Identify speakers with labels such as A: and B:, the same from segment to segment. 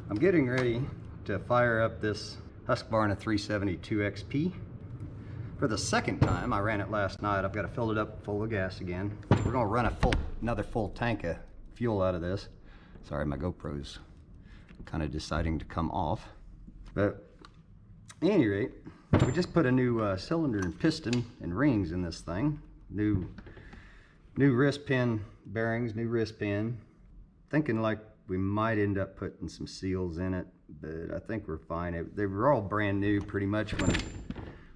A: I'm getting ready to fire up this Husqvarna 372 XP. For the second time, I ran it last night. I've got to fill it up full of gas again. We're gonna run another full tank of fuel out of this. Sorry, my GoPro's kind of deciding to come off. But at any rate, we just put a new cylinder and piston and rings in this thing. New wrist pin bearings, new wrist pin. Thinking like we might end up putting some seals in it, but I think we're fine. They were all brand new pretty much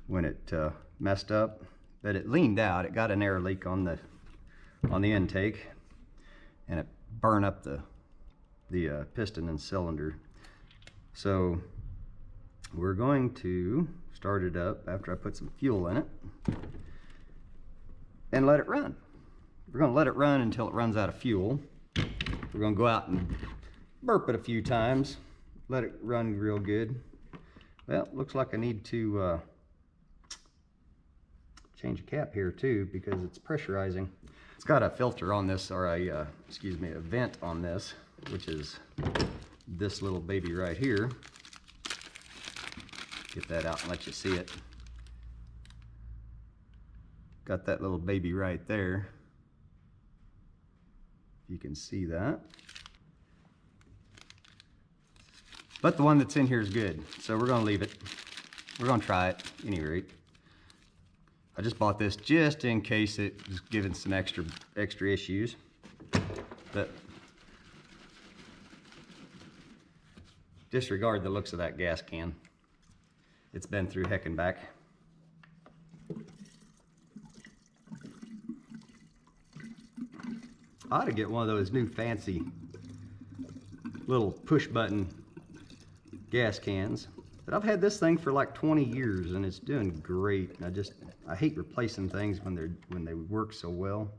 A: when it messed up, but it leaned out. It got an air leak on the intake, and it burned up the piston and cylinder. So we're going to start it up after I put some fuel in it and let it run. We're going to let it run until it runs out of fuel. We're going to go out and burp it a few times, let it run real good. Well, looks like I need to change a cap here too, because it's pressurizing. It's got a filter on this, or a vent on this, which is this little baby right here. Get that out and let you see it. Got that little baby right there. You can see that. But the one that's in here is good, so we're gonna leave it. We're gonna try it at any rate. I just bought this just in case it was giving some extra issues. But disregard the looks of that gas can. It's been through heck and back. I ought to get one of those new fancy little push button gas cans. But I've had this thing for like 20 years and it's doing great. I hate replacing things when they work so well.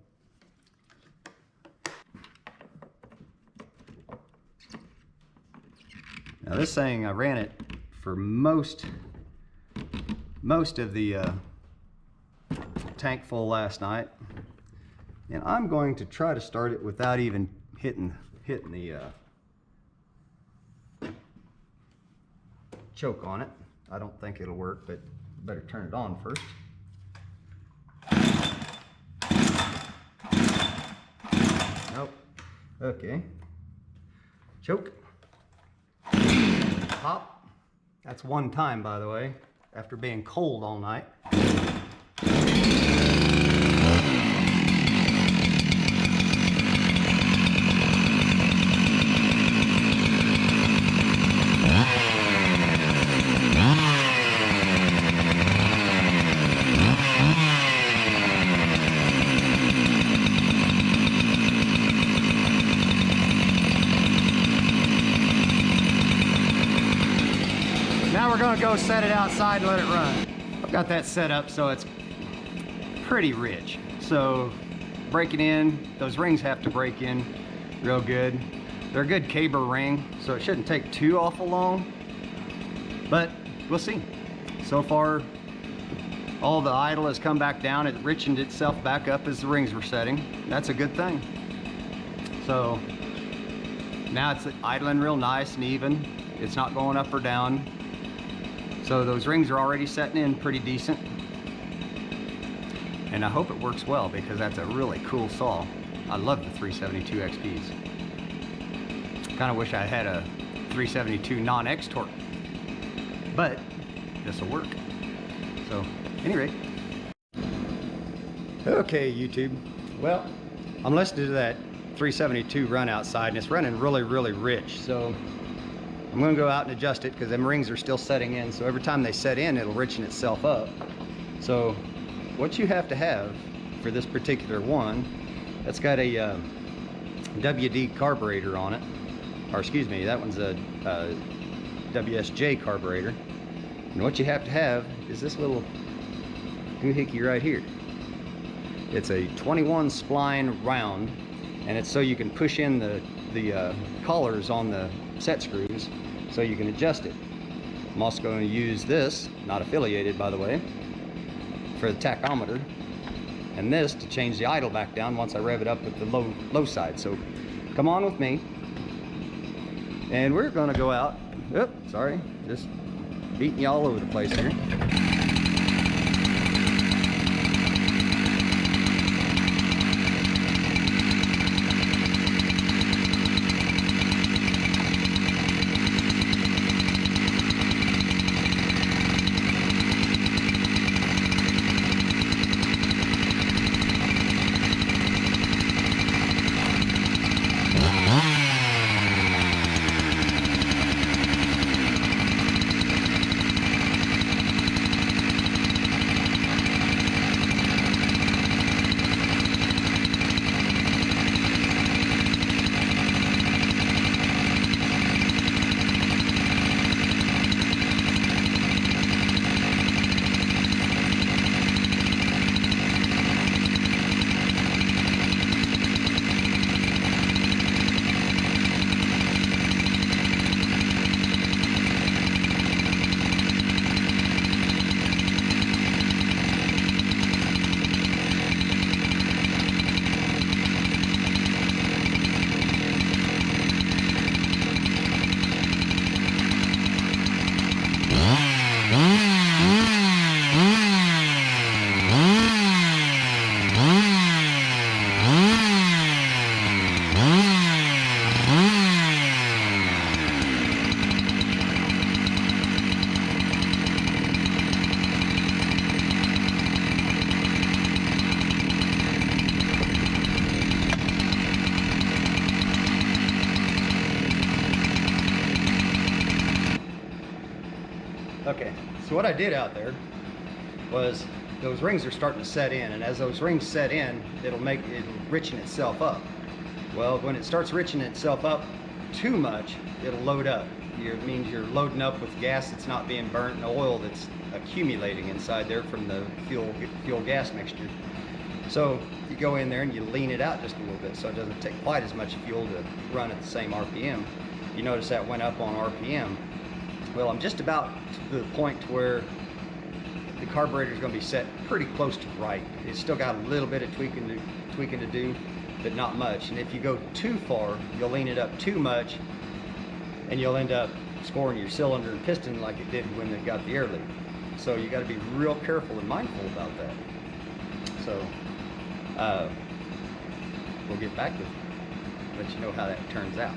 A: Now this thing, I ran it for most of the tank full last night. And I'm going to try to start it without even hitting the choke on it. I don't think it'll work, but better turn it on first. Nope. Okay. Choke. Pop. That's one time, by the way, after being cold all night. Now we're going to go set it outside and let it run. I've got that set up so it's pretty rich. So breaking in, those rings have to break in real good. They're a good caber ring, so it shouldn't take too awful long, but we'll see. So far, all the idle has come back down. It richened itself back up as the rings were setting. That's a good thing. So now it's idling real nice and even. It's not going up or down. So those rings are already setting in pretty decent. And I hope it works well because that's a really cool saw. I love the 372 XPs. Kind of wish I had a 372 non-X-torq, but this will work. So, at any rate. Okay, YouTube. Well, I'm listening to that 372 run outside, and it's running really, really rich. So I'm gonna go out and adjust it because them rings are still setting in. So every time they set in, it'll richen itself up. So what you have to have for this particular one, that's got a WD carburetor on it. Or excuse me, that one's a WSJ carburetor. And what you have to have is this little doohickey right here. It's a 21 spline round, and it's so you can push in the collars on the set screws so you can adjust it. I'm also going to use this, not affiliated by the way, for the tachometer, and this to change the idle back down once I rev it up with the low side. So come on with me And we're gonna go out, sorry, just beating you all over the place here. Okay, so what I did out there was those rings are starting to set in, and as those rings set in, it'll richen itself up. Well, when it starts richening itself up too much, it'll load up. It means you're loading up with gas that's not being burnt and oil that's accumulating inside there from the fuel gas mixture. So you go in there and you lean it out just a little bit so it doesn't take quite as much fuel to run at the same RPM. You notice that went up on RPM. Well, I'm just about to the point to where the carburetor is going to be set pretty close to right. It's still got a little bit of tweaking to do, but not much. And if you go too far, you'll lean it up too much, and you'll end up scoring your cylinder and piston like it did when it got the air leak. So you got to be real careful and mindful about that. So we'll get back with you, let you know how that turns out.